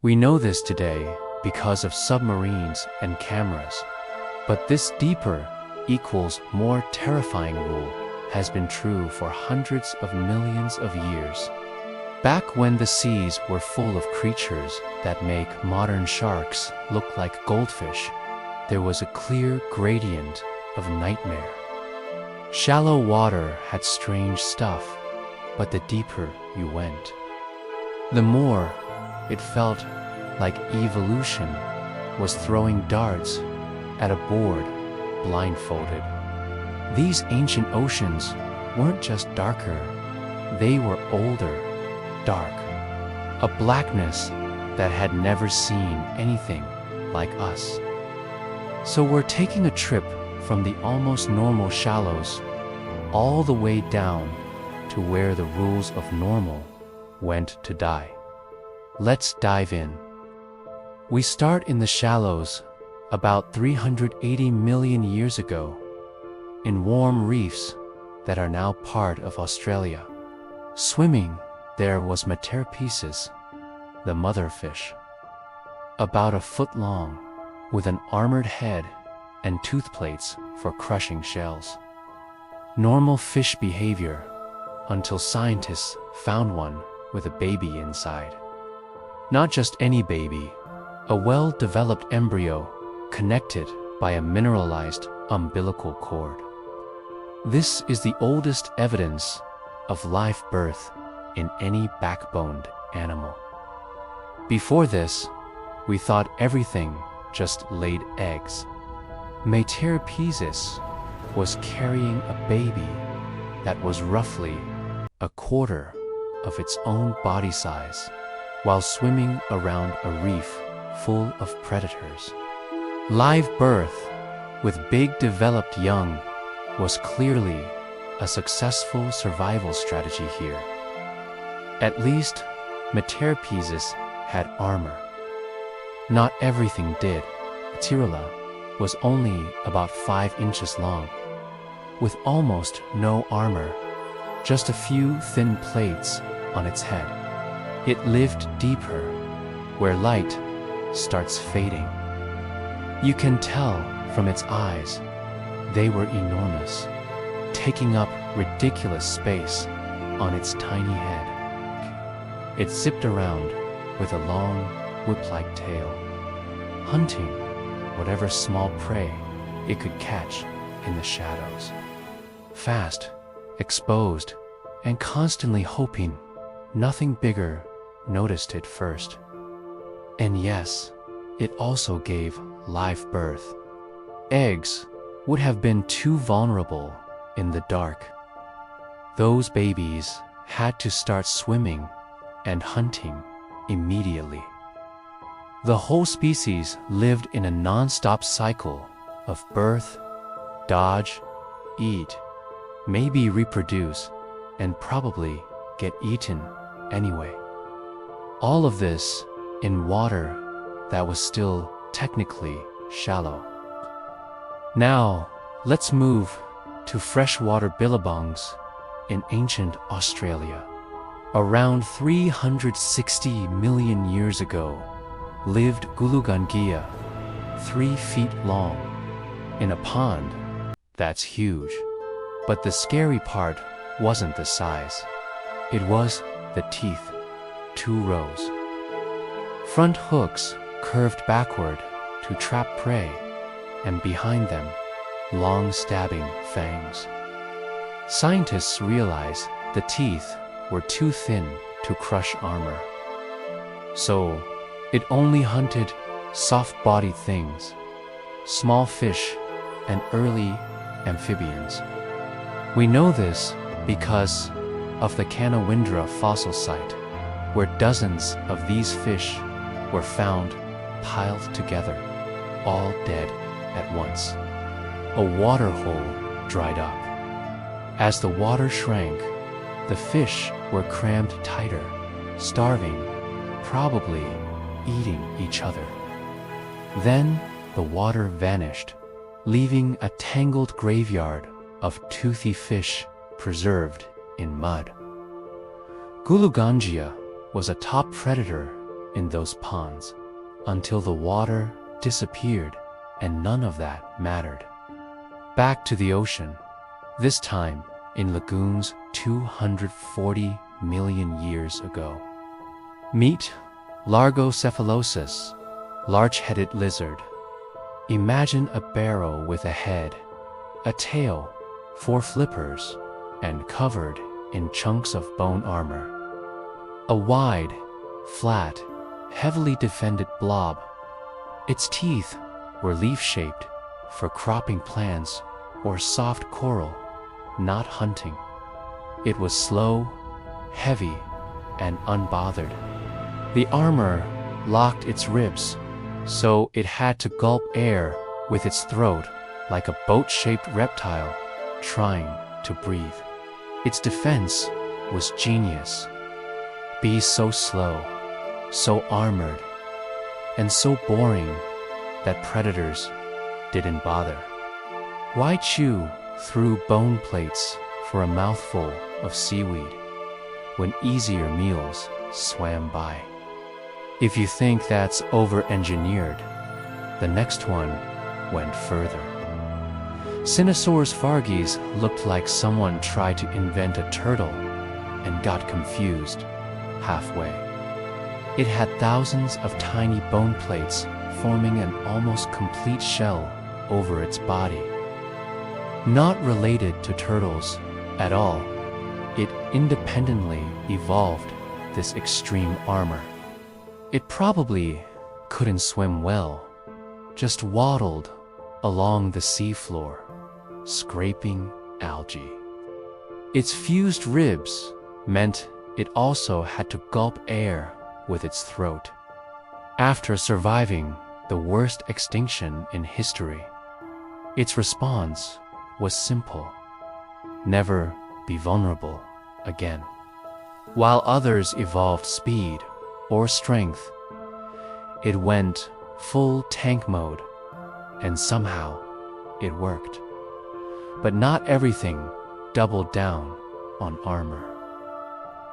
We know this today because of submarines and cameras. But this deeper equals more terrifying rule has been true for hundreds of millions of years. Back when the seas were full of creatures that make modern sharks look like goldfish, there was a clear gradient of nightmare. Shallow water had strange stuff, but the deeper you went, the more it felt like evolution was throwing darts at a board blindfolded. These ancient oceans weren't just darker, they were older, dark, a blackness that had never seen anything like us. So we're taking a trip from the almost normal shallows all the way down to where the rules of normal went to die. Let's dive in. We start in the shallows about 380 million years ago, in warm reefs that are now part of Australia. Swimming there was Meteorapizes, the mother fish, about a foot long, with an armored head and tooth plates for crushing shells. Normal fish behavior until scientists found one with a baby inside. Not just any baby, a well-developed embryo connected by a mineralized umbilical cord. This is the oldest evidence of live birth in any backboned animal. Before this, we thought everything just laid eggs. Meteorapizes was carrying a baby that was roughly a quarter of its own body size while swimming around a reef full of predators. Live birth with big developed young was clearly a successful survival strategy here. At least Meteorapizes had armor. Not everything did. Tirula was only about 5 inches long, with almost no armor, just a few thin plates on its head. It lived deeper, where light starts fading. You can tell from its eyes, they were enormous, taking up ridiculous space on its tiny head. It zipped around with a long, whip-like tail, hunting whatever small prey it could catch in the shadows. Fast, exposed, and constantly hoping nothing bigger noticed it first. And yes, it also gave live birth. Eggs would have been too vulnerable in the dark. Those babies had to start swimming and hunting immediately. The whole species lived in a non-stop cycle of birth, dodge, eat, maybe reproduce, and probably get eaten anyway. All of this in water that was still technically shallow. Now, let's move to freshwater billabongs in ancient Australia. Around 360 million years ago, lived Gulugungia, 3 feet long, in a pond that's huge. But the scary part wasn't the size. It was the teeth, 2 rows. Front hooks curved backward to trap prey, and behind them, long stabbing fangs. Scientists realized the teeth were too thin to crush armor. So, it only hunted soft-bodied things, small fish, and early amphibians. We know this because of the Canawindra fossil site, where dozens of these fish were found piled together, all dead at once. A water hole dried up. As the water shrank, the fish were crammed tighter, starving, probably eating each other. Then the water vanished, leaving a tangled graveyard of toothy fish preserved in mud. Gulugungia was a top predator in those ponds until the water disappeared, and none of that mattered. Back to the ocean, this time in lagoons 240 million years ago. Meet Largocephalosis, large-headed lizard. Imagine a barrel with a head, a tail, 4 flippers, and covered in chunks of bone armor. A wide, flat, heavily defended blob. Its teeth were leaf-shaped for cropping plants or soft coral, not hunting. It was slow, heavy, and unbothered. The armor locked its ribs, so it had to gulp air with its throat like a boat-shaped reptile trying to breathe. Its defense was genius. Be so slow, so armored, and so boring that predators didn't bother. Why chew through bone plates for a mouthful of seaweed when easier meals swam by? If you think that's over-engineered, the next one went further. Sinosauros farges looked like someone tried to invent a turtle and got confused halfway. It had thousands of tiny bone plates forming an almost complete shell over its body. Not related to turtles at all, it independently evolved this extreme armor. It probably couldn't swim well, just waddled along the seafloor, scraping algae. Its fused ribs meant it also had to gulp air with its throat. After surviving the worst extinction in history, its response was simple: never be vulnerable again. While others evolved speed or strength, it went full tank mode, and somehow it worked. But not everything doubled down on armor.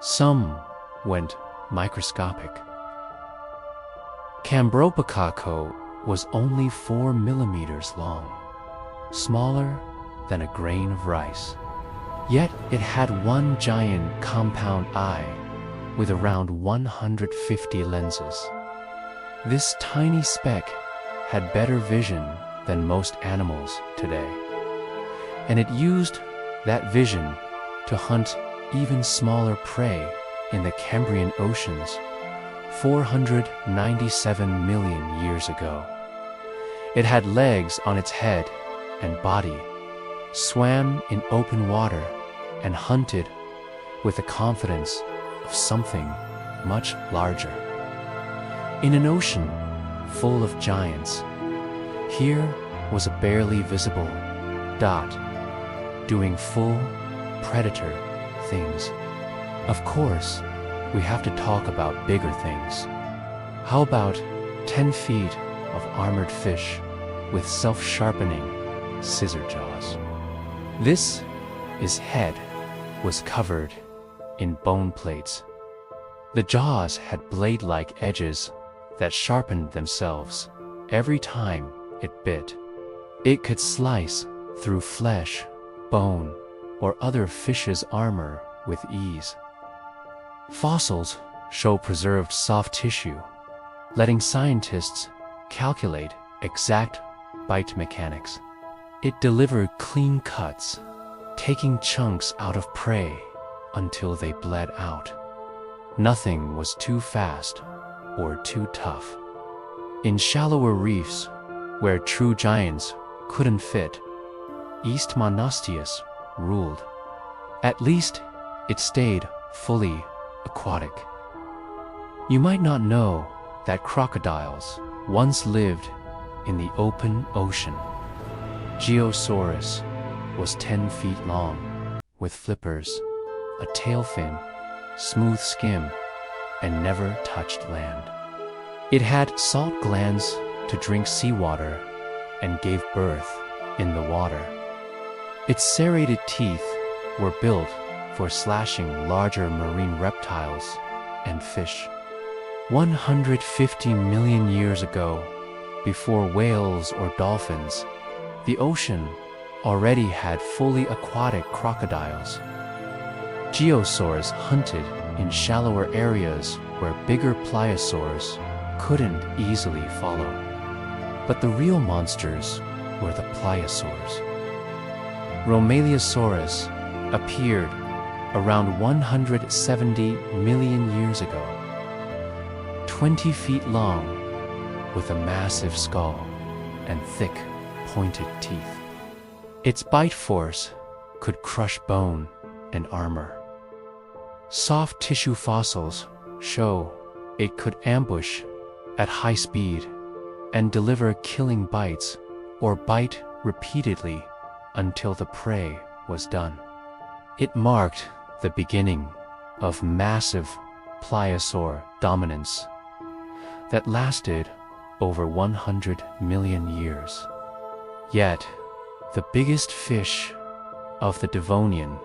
Some went microscopic. Cambropicaco was only 4 millimeters long, smaller than a grain of rice. Yet it had one giant compound eye with around 150 lenses. This tiny speck had better vision than most animals today, and it used that vision to hunt even smaller prey in the Cambrian oceans 497 million years ago. It had legs on its head and body, swam in open water, and hunted with the confidence of something much larger. In an ocean full of giants, here was a barely visible dot doing full predator things. Of course, we have to talk about bigger things. How about 10 feet of armored fish with self-sharpening scissor jaws? This, its head, was covered in bone plates. The jaws had blade-like edges that sharpened themselves every time it bit. It could slice through flesh, bone, or other fish's armor with ease. Fossils show preserved soft tissue, letting scientists calculate exact bite mechanics. It delivered clean cuts, taking chunks out of prey until they bled out. Nothing was too fast or too tough. In shallower reefs, where true giants couldn't fit, East Monastius ruled. At least it stayed fully aquatic. You might not know that crocodiles once lived in the open ocean. Geosaurus was 10 feet long, with flippers, a tail fin, smooth skin, and never touched land. It had salt glands to drink seawater and gave birth in the water. Its serrated teeth were built for slashing larger marine reptiles and fish. 150 million years ago, before whales or dolphins, the ocean already had fully aquatic crocodiles. Geosaurs hunted in shallower areas where bigger pliosaurs couldn't easily follow. But the real monsters were the pliosaurs. Romaleosaurus appeared around 170 million years ago, 20 feet long, with a massive skull and thick, pointed teeth. Its bite force could crush bone and armor. Soft tissue fossils show it could ambush at high speed and deliver killing bites or bite repeatedly until the prey was done. It marked the beginning of massive pliosaur dominance that lasted over 100 million years. Yet, the biggest fish of the Devonian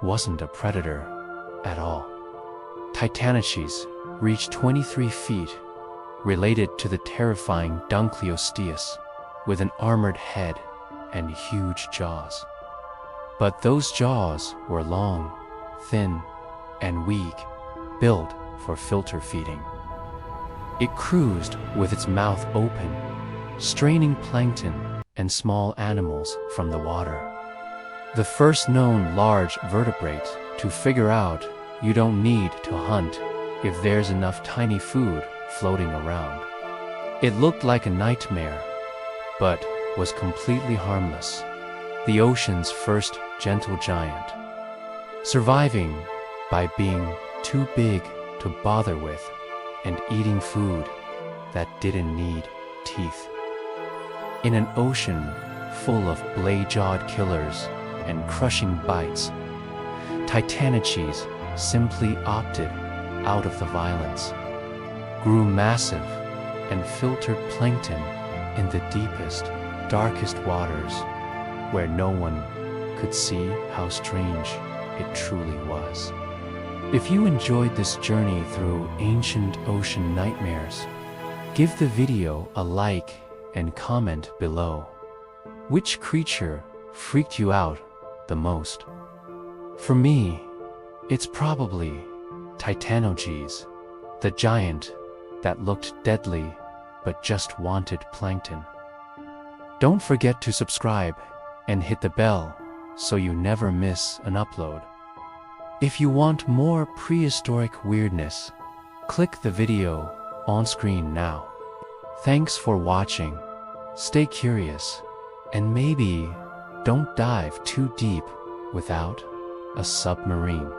wasn't a predator at all. Titanochees reached 23 feet, related to the terrifying Dunkleosteus, with an armored head and huge jaws. But those jaws were long, thin, and weak, built for filter feeding. It cruised with its mouth open, straining plankton and small animals from the water. The first known large vertebrate to figure out you don't need to hunt if there's enough tiny food floating around. It looked like a nightmare, but was completely harmless. The ocean's first gentle giant, surviving by being too big to bother with and eating food that didn't need teeth. In an ocean full of blade-jawed killers and crushing bites, Titanochees simply opted out of the violence, grew massive, and filtered plankton in the deepest, darkest waters where no one could see how strange it truly was. If you enjoyed this journey through ancient ocean nightmares, give the video a like and comment below. Which creature freaked you out the most? For me, it's probably Titanochees, the giant that looked deadly but just wanted plankton. Don't forget to subscribe and hit the bell so you never miss an upload. If you want more prehistoric weirdness, click the video on screen now. Thanks for watching. Stay curious, and maybe don't dive too deep without a submarine.